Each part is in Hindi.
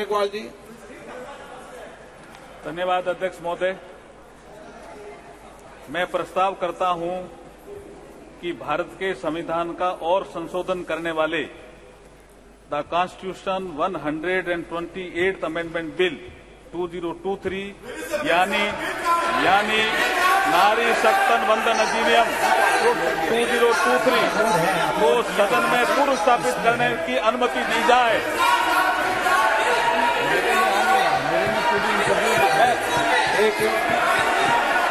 मेघवाल जी। धन्यवाद अध्यक्ष महोदय। मैं प्रस्ताव करता हूं कि भारत के संविधान का और संशोधन करने वाले the constitution 128th amendment bill 2023 यानी नारी शक्ति वंदन अधिनियम 2023 को सदन में पूर्व स्थापित करने की अनुमति दी जाए।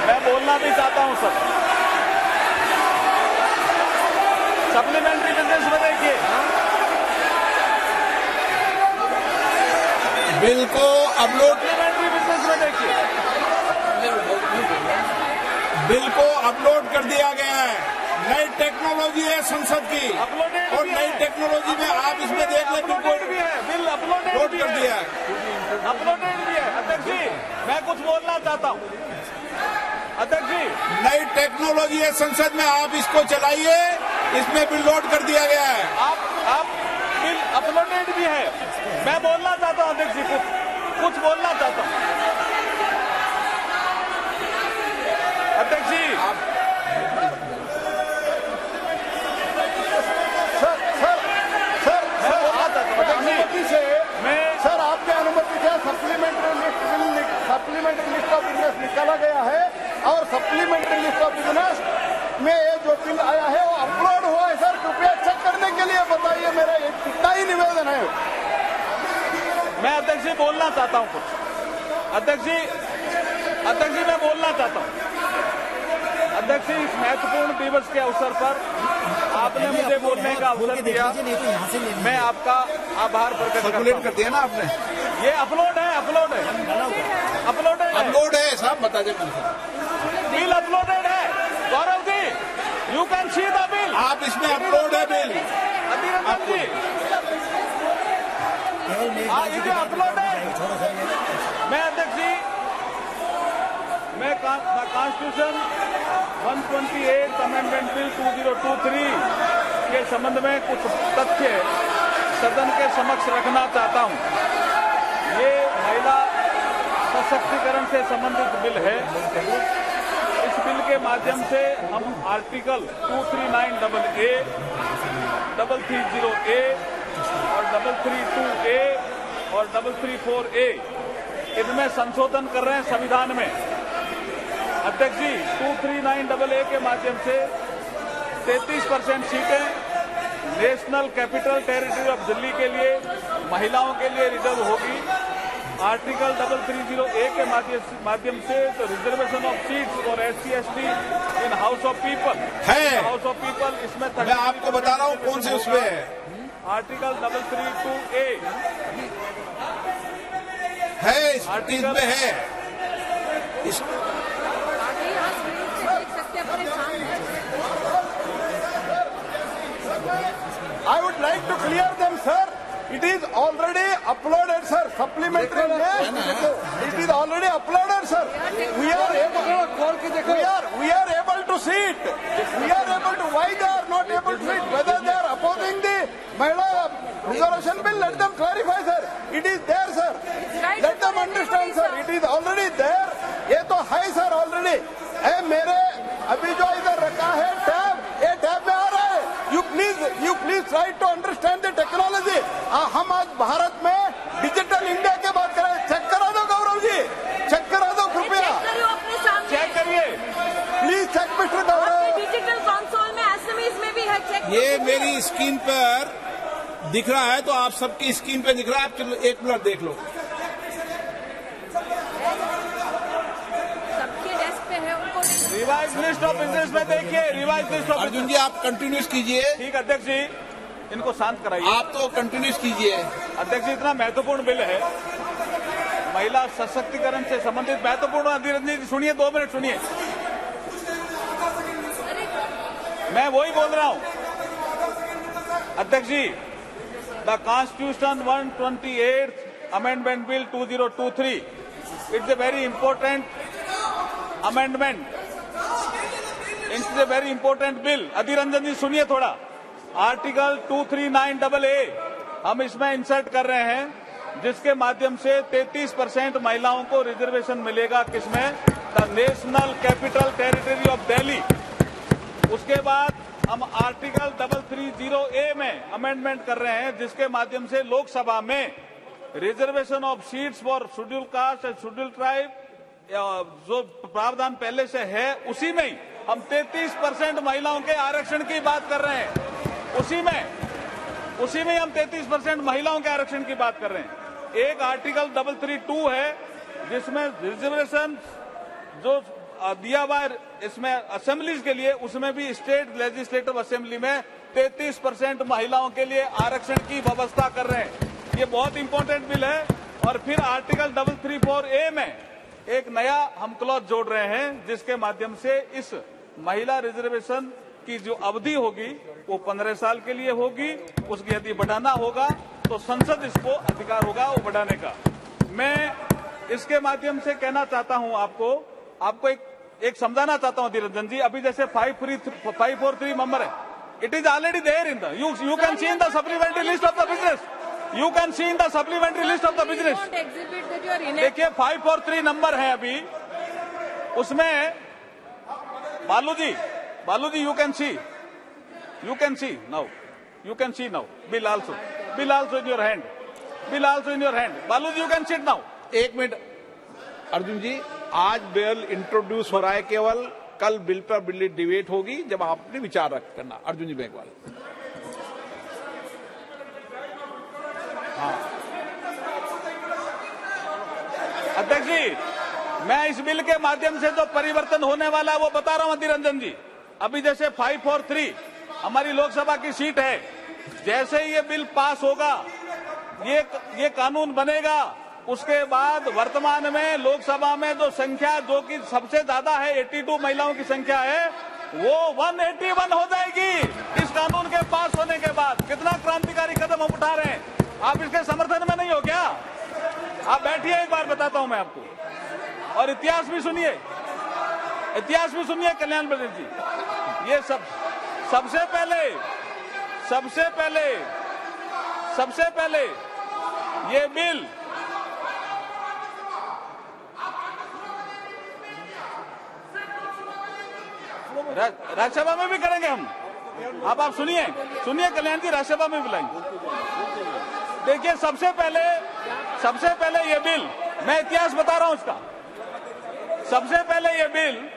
मैं बोलना भी चाहता हूं सर। सप्लीमेंट्री बिजनेस में देखिए, बिल को अपलोड, सप्लीमेंट्री बिजनेस में देखिए, बिल को अपलोड कर दिया गया है। नई टेक्नोलॉजी है संसद की, और नई टेक्नोलॉजी में आप इसमें देख लें, बिल अपलोडेड कर दिया है, अपलोडेड भी है। अध्यक्ष जी, मैं कुछ बोलना चाहता हूं। अध्यक्ष जी, नई टेक्नोलॉजी है संसद में, आप इसको चलाइए, इसमें बिल लोड कर दिया गया है। आप बिल अपलोडेड भी है। मैं बोलना चाहता हूं अध्यक्ष जी, कुछ बोलना चाहता हूं। अध्यक्ष जी, सर आपके अनुमति से सप्लीमेंट्री लिस्ट ऑफ बिजनेस निकाला गया है, और सप्लीमेंट्री लिस्ट ऑफ बिजनेस में ये जो बिल आया है वो अपलोड हुआ है। सर कृपया चेक करने के लिए बताइए, मेरा इतना ही निवेदन है। मैं अध्यक्ष जी बोलना चाहता हूं कुछ। अध्यक्ष जी मैं बोलना चाहता हूं। अध्यक्ष जी, इस महत्वपूर्ण दिवस के अवसर पर आपने मुझे बोलने का अवसर दिया, मैं आपका आभार प्रकट सर्कुलेट कर दिया ना आपने। ये अपलोड है साहब, बता दें बिल अपलोडेड है। Gaurav ji, you can see the bill. आप इसमें अपलोड है बिल। अधीररंजन जी, अपलोड है। मैं अध्यक्ष जी, मैं कॉन्स्टिट्यूशन 128th अमेंडमेंट बिल 2023 के संबंध में कुछ तथ्य सदन के समक्ष रखना चाहता हूं। ये महिला सशक्तिकरण से संबंधित बिल है। इस बिल के माध्यम से हम आर्टिकल 239AA, 330A और 332A और 334A इनमें संशोधन कर रहे हैं संविधान में। अध्यक्ष जी, 239AA के माध्यम से 33% सीटें national capital territory of Delhi के लिए महिलाओं के लिए रिजर्व होगी। आर्टिकल 330A के माध्यम से तो reservation of seats for SC/ST in house of people इसमें मैं आपको बता रहा हूँ कौन से उसमें है। आर्टिकल 332A है, इस में है। I would like to clear them, sir. It is already uploaded, sir. Supplementary list. It is already uploaded, sir. We are able to see it. We are able to. Why they are not able to see it? Whether they are opposing the Mahila resolution bill, let them clarify, sir. It is there, sir. Let them understand, sir. It is already there. ये तो है सर ऑलरेडी। मेरे अभी जो इधर रखा है टैब, ये टैब में आ रहा है। You please try to understand the technology. हम आज भारत में डिजिटल इंडिया की बात कर रहे हैं। चेक करा दो गौरव जी, चेक करा दो कृपया, चेक करिए please check mister Gaurav. Digital console में एसएमएस में भी है, चेक। ये मेरी स्क्रीन पर दिख रहा है, तो आप सबकी स्क्रीन पे दिख रहा है। आप चलो एक मिनट देख लो। रिवाइज लिस्ट ऑफ बिजनेस में देखिए, रिवाइज लिस्ट ऑफ। अर्जुन जी, आप कंटिन्यूस कीजिए। ठीक अध्यक्ष जी, इनको शांत कराइए। आप तो कंटिन्यूस कीजिए। अध्यक्ष जी, इतना महत्वपूर्ण बिल है, महिला सशक्तिकरण से संबंधित महत्वपूर्ण। अधीररंजन जी सुनिए, 2 मिनट सुनिए। मैं वही बोल रहा हूं अध्यक्ष ji. The constitution 128th amendment bill 2023 it's a very important amendment, it's a very important bill. Adhir Ranjan ji सुनिए थोड़ा। आर्टिकल 239AA हम इसमें इंसर्ट कर रहे हैं जिसके माध्यम से 33% महिलाओं को रिजर्वेशन मिलेगा। किसमें? The national capital territory of Delhi. उसके बाद हम आर्टिकल 330A में अमेंडमेंट कर रहे हैं, जिसके माध्यम से लोकसभा में reservation of seats for schedule caste and schedule tribe जो प्रावधान पहले से है उसी में ही हम 33% महिलाओं के आरक्षण की बात कर रहे हैं। उसी में हम 33% महिलाओं के आरक्षण की बात कर रहे हैं। एक आर्टिकल 332 है जिसमें रिजर्वेशन जो दिया हुआ है इसमें असेंबलीज के लिए, उसमें भी स्टेट लेजिस्लेटिव असेंबली में 33% महिलाओं के लिए आरक्षण की व्यवस्था कर रहे हैं। ये बहुत इंपॉर्टेंट बिल है। और फिर आर्टिकल 334A में एक नया हम क्लॉज जोड़ रहे हैं, जिसके माध्यम से इस महिला रिजर्वेशन की जो अवधि होगी वो 15 साल के लिए होगी। उसकी यदि बढ़ाना होगा तो संसद इसको अधिकार होगा वो बढ़ाने का। मैं इसके माध्यम से कहना चाहता हूं आपको एक समझाना चाहता हूं धीरजन जी। अभी जैसे 543 नंबर है, it is already there in the you can see in the supplementary list of the business. You can see in the supplementary list of the business. देखिए 543 नंबर है अभी उसमें। Baalu ji you can see now bill also in your hand. Baalu ji you can sit now. एक मिनट अर्जुन जी, आज बिल इंट्रोड्यूस हो रहा है, केवल कल बिल पर बिल डिबेट होगी जब आप अपने विचार रख करना। अर्जुन जी मेघवाल। हाँ अध्यक्ष जी, मैं इस बिल के माध्यम से जो परिवर्तन होने वाला है वो बता रहा हूं धीरजन जी। अभी जैसे 543 हमारी लोकसभा की सीट है, जैसे ही ये बिल पास होगा, ये कानून बनेगा, उसके बाद वर्तमान में लोकसभा में जो संख्या जो कि सबसे ज्यादा है 82 महिलाओं की संख्या है, वो 181 हो जाएगी इस कानून के पास होने के बाद। कितना क्रांतिकारी कदम हम उठा रहे हैं। आप इसके समर्थन में नहीं हो क्या? आप बैठिए, एक बार बताता हूं मैं आपको। और इतिहास भी सुनिए कल्याण बद्र जी। ये सबसे पहले ये बिल राज्यसभा में भी करेंगे हम। अब आप सुनिए कल्याण जी, राज्यसभा में बुलाएंगे। देखिए सबसे पहले ये बिल, मैं इतिहास बता रहा हूं इसका। सबसे पहले ये बिल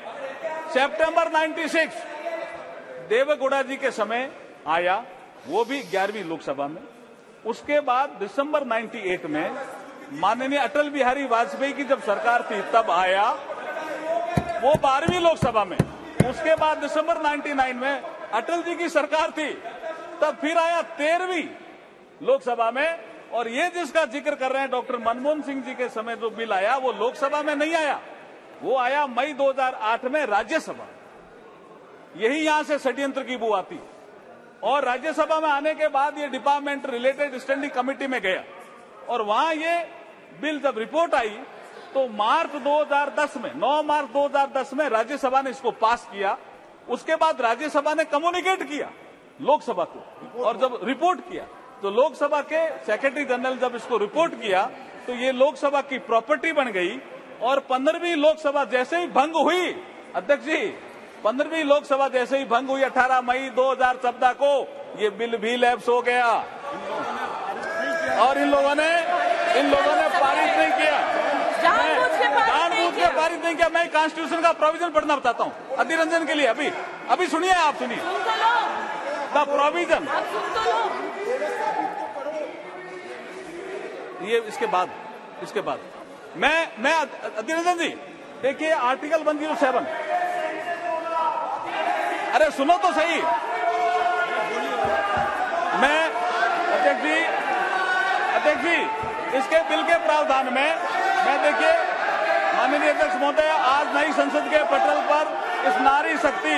सितंबर 96 देवेगौड़ा जी के समय आया, वो भी 11वीं लोकसभा में। उसके बाद दिसंबर 98 में माननीय अटल बिहारी वाजपेयी की जब सरकार थी तब आया, वो 12वीं लोकसभा में। उसके बाद दिसंबर 99 में अटल जी की सरकार थी, तब फिर आया 13वीं लोकसभा में। और ये जिसका जिक्र कर रहे हैं डॉक्टर मनमोहन सिंह जी के समय जो बिल आया, वो लोकसभा में नहीं आया, वो आया मई 2008 में राज्यसभा। यही यहां से षड्यंत्र की बू आती। और राज्यसभा में आने के बाद ये डिपार्टमेंट रिलेटेड स्टैंडिंग कमेटी में गया, और वहां ये बिल जब रिपोर्ट आई तो 9 मार्च 2010 में राज्यसभा ने इसको पास किया। उसके बाद राज्यसभा ने कम्युनिकेट किया लोकसभा को, और जब रिपोर्ट किया तो लोकसभा के सेक्रेटरी जनरल जब इसको रिपोर्ट किया तो ये लोकसभा की प्रॉपर्टी बन गई। और 15वीं लोकसभा जैसे ही भंग हुई, अध्यक्ष जी, 15वीं लोकसभा जैसे ही भंग हुई 18 मई 2014 को, ये बिल भी लैप्स हो गया और इन लोगों ने पारित नहीं किया, जानबूझ के पारित नहीं किया। मैं कॉन्स्टिट्यूशन का प्रोविजन पढ़ना बताता हूँ अधिरंजन के लिए। अभी सुनिए, आप सुनिए द प्रोविजन। ये इसके बाद मैं अधिरंजन जी, देखिए आर्टिकल 107। अरे सुनो तो सही। मैं अध्यक्ष जी इसके बिल के प्रावधान में मैं देखिए माननीय अध्यक्ष महोदय, आज नई संसद के पटल पर इस नारी शक्ति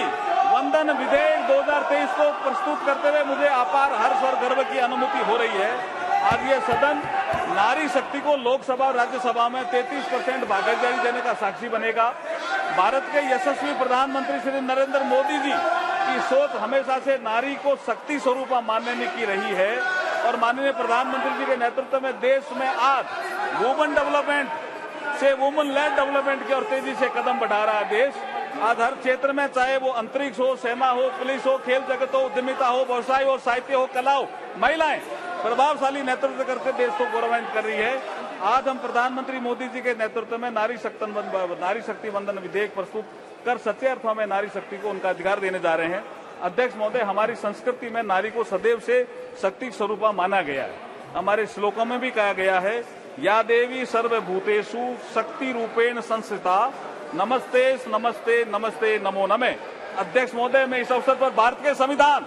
वंदन विधेयक 2023 को प्रस्तुत करते हुए मुझे अपार हर्ष और गर्व की अनुभूति हो रही है। आज ये सदन नारी शक्ति को लोकसभा और राज्यसभा में 33% भागीदारी देने का साक्षी बनेगा। भारत के यशस्वी प्रधानमंत्री श्री नरेंद्र मोदी जी की सोच हमेशा से नारी को शक्ति स्वरूप मानने की रही है। और माननीय प्रधानमंत्री जी के नेतृत्व में देश में आज वुमेन डेवलपमेंट से वुमेन लेड डेवलपमेंट की ओर तेजी से कदम बढ़ा रहा है देश। आज हर क्षेत्र में, चाहे वो अंतरिक्ष हो, सेना हो, पुलिस हो, खेल जगत हो, उद्यमिता हो, व्यवसाय हो, साहित्य हो, कला हो, महिलाएं प्रभावशाली नेतृत्व करके देश को गौरवान्वित कर रही है। आज हम प्रधानमंत्री मोदी जी के नेतृत्व में नारी शक्ति वंदन विधेयक प्रस्तुत कर सच्चे अर्थों में नारी शक्ति को उनका अधिकार देने जा रहे हैं। अध्यक्ष महोदय, हमारी संस्कृति में नारी को सदैव से शक्ति स्वरूपा माना गया है। हमारे श्लोकों में भी कहा गया है, या देवी सर्वभूतेषु शक्ति रूपेण संस्थिता, नमस्ते नमस्ते नमस्ते नमो नमे। अध्यक्ष महोदय, मैं इस अवसर पर भारत के संविधान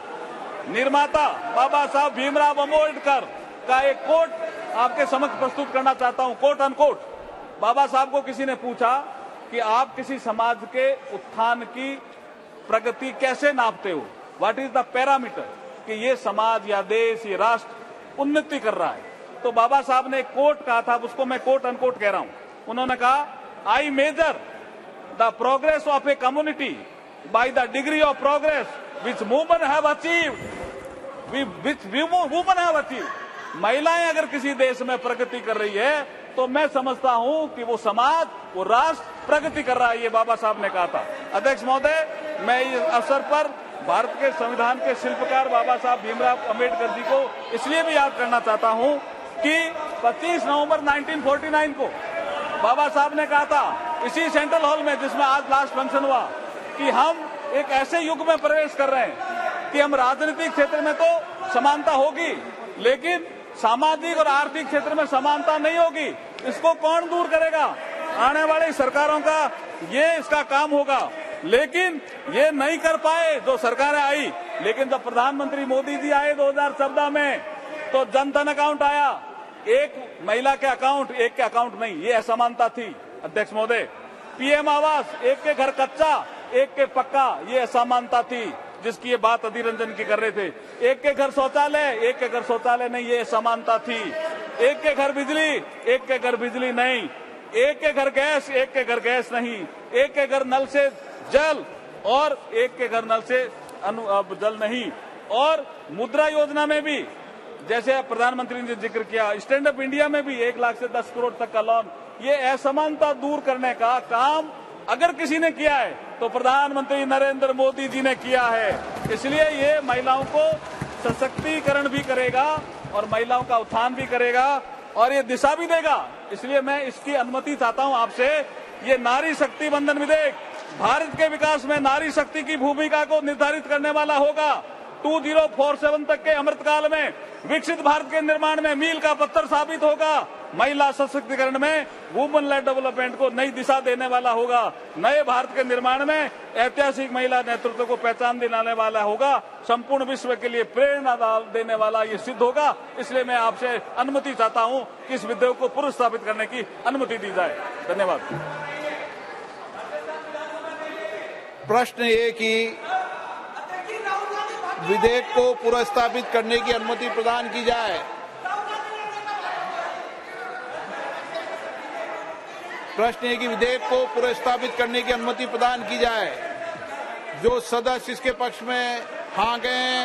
निर्माता बाबा साहब भीमराव अम्बेडकर का एक कोट आपके समक्ष प्रस्तुत करना चाहता हूं, कोट अनकोट। बाबा साहब को किसी ने पूछा कि आप किसी समाज के उत्थान की प्रगति कैसे नापते हो, व्हाट इज द पैरामीटर, कि ये समाज या देश, ये राष्ट्र उन्नति कर रहा है। तो बाबा साहब ने एक कोट कहा था, उसको मैं कोट अनकोट कह रहा हूं। उन्होंने कहा, I measure the progress of a community by the degree of progress which women have achieved, which women have achieved. महिलाएं अगर किसी देश में प्रगति कर रही है तो मैं समझता हूं कि वो समाज, वो राष्ट्र प्रगति कर रहा है, ये बाबा साहब ने कहा था। अध्यक्ष महोदय, मैं इस अवसर पर भारत के संविधान के शिल्पकार बाबा साहब भीमराव अम्बेडकर जी को इसलिए भी याद करना चाहता हूं कि 25 नवंबर 1949 को बाबा साहब ने कहा था इसी सेंट्रल हॉल में, जिसमें आज लास्ट फंक्शन हुआ, कि हम एक ऐसे युग में प्रवेश कर रहे हैं कि हम राजनीतिक क्षेत्र में तो समानता होगी, लेकिन सामाजिक और आर्थिक क्षेत्र में समानता नहीं होगी। इसको कौन दूर करेगा? आने वाली सरकारों का ये इसका काम होगा। लेकिन ये नहीं कर पाए जो सरकारें आई। लेकिन जब प्रधानमंत्री मोदी जी आए 2014 में, तो जन धन अकाउंट आया, एक महिला के अकाउंट, एक के अकाउंट नहीं, ये असमानता थी। अध्यक्ष महोदय, पीएम आवास, एक के घर कच्चा, एक के पक्का, ये असमानता थी, जिसकी ये बात अधीर रंजन की कर रहे थे। एक के घर शौचालय, एक के घर शौचालय नहीं, ये असमानता थी। एक के घर बिजली, एक के घर बिजली नहीं। एक के घर गैस, एक के घर गैस नहीं। एक के घर नल से जल और एक के घर नल से जल नहीं। और मुद्रा योजना में भी, जैसे प्रधानमंत्री ने जिक्र किया, स्टैंड अप इंडिया में भी 1 लाख से 10 करोड़ तक का लोन, ये असमानता दूर करने का काम अगर किसी ने किया है तो प्रधानमंत्री नरेंद्र मोदी जी ने किया है। इसलिए ये महिलाओं को सशक्तिकरण भी करेगा और महिलाओं का उत्थान भी करेगा और ये दिशा भी देगा। इसलिए मैं इसकी अनुमति चाहता हूं आपसे। ये नारी शक्ति वंदन विधेयक भारत के विकास में नारी शक्ति की भूमिका को निर्धारित करने वाला होगा। 2047 तक के अमृतकाल में विकसित भारत के निर्माण में मील का पत्थर साबित होगा। महिला सशक्तिकरण में वुमेन लेड डेवलपमेंट को नई दिशा देने वाला होगा। नए भारत के निर्माण में ऐतिहासिक महिला नेतृत्व को पहचान दिलाने वाला होगा। संपूर्ण विश्व के लिए प्रेरणा देने वाला ये सिद्ध होगा। इसलिए मैं आपसे अनुमति चाहता हूं कि इस विधेयक को पुनर्स्थापित करने की अनुमति दी जाए। धन्यवाद। प्रश्न ये कि विधेयक को पुनर्स्थापित करने की अनुमति प्रदान की जाए। प्रश्न है कि विधेयक को पुनर्स्थापित करने की अनुमति प्रदान की जाए। जो सदस्य इसके पक्ष में हाँ गए,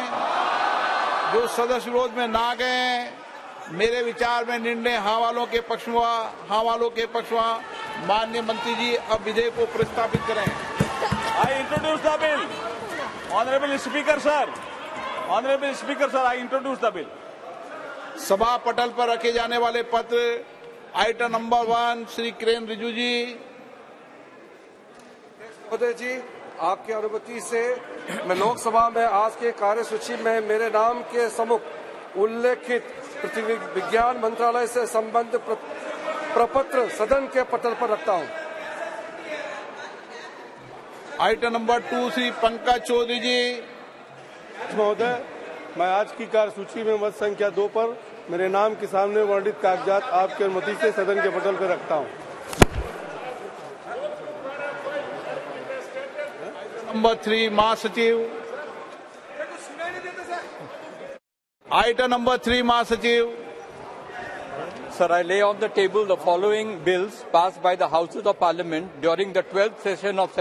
जो सदस्य विरोध में ना गए, मेरे विचार में निर्णय हाँ वालों के पक्ष में हुआ। हाँ वालों के पक्ष में माननीय मंत्री जी अब विधेयक को प्रस्तावित करें। I introduce the bill. Honourable speaker sir, honourable speaker sir, I introduce the bill. सभा पटल पर रखे जाने वाले पत्र, आइटम नंबर 1, श्री किरेन रिजिजू जी। महोदय जी, आपकी अनुमति से मैं लोकसभा में आज के कार्यसूची में मेरे नाम के सम्मुख उल्लेखित पृथ्वी विज्ञान मंत्रालय से संबंधित प्रपत्र सदन के पटल पर रखता हूं। आइटम नंबर 2, श्री पंकज चौधरी जी। महोदय, मैं आज की कार्यसूची में मत संख्या 2 पर मेरे नाम के सामने वर्णित कागजात आपकी अनुमति से सदन के पटल पर रखता हूं। नंबर 3, महासचिव। आइटम नंबर 3, महासचिव। Sir, I lay on the table the following bills passed by the Houses of Parliament during the 12th session of